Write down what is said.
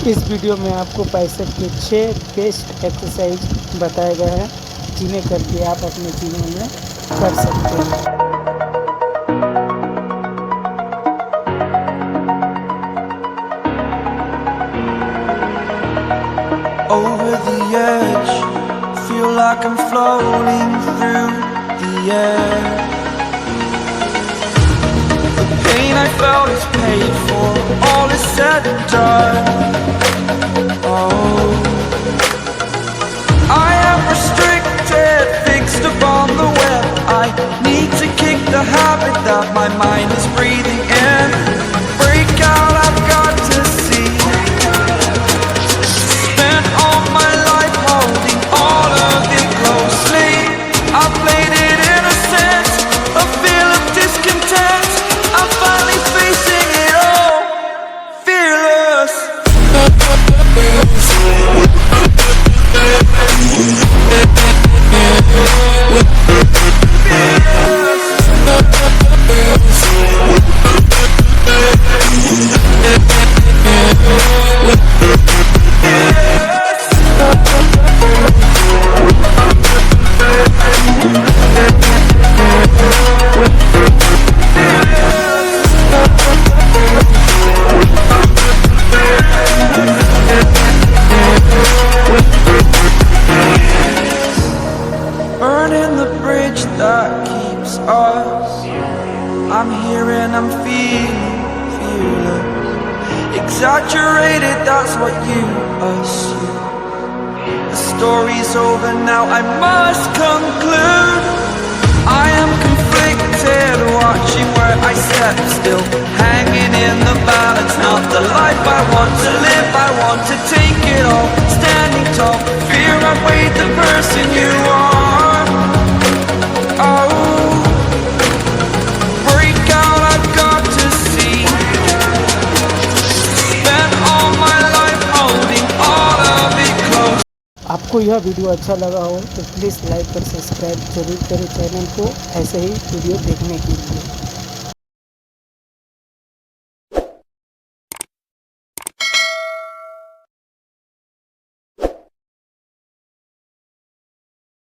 इस वीडियो में आपको बाइसेप के 6 बेस्ट एक्सरसाइज बताए गए हैं जिन्हें करके आप अपने जीवन में कर सकते हैं। Over the edge, feel like I'm floating through the air. The pain I felt is paid for, all is said and done. Oh, I am restricted, fixed upon the web. I need to kick the habit that my mind is breathing in. Break out, I've got to see. Spent all my life holding all of it closely. I played it innocent, a feel of discontent. I'm finally facing it all, fearless. Burning the bridge that keeps us. I'm here and I'm feeling fearless. Exaggerated, that's what you assume. The story's over now, I must conclude. I am conflicted, watching where I step still, hanging in the balance. Not the life I want to live, I want to take it all. Standing tall, fear outweighed the person you are. Oh, break out, I've got to see. Spent all my life holding all of it close. आपको यह video अच्छा लगा हो तो please like और subscribe जरूर करें channel को ऐसे ही वीडियो देखने के लिए।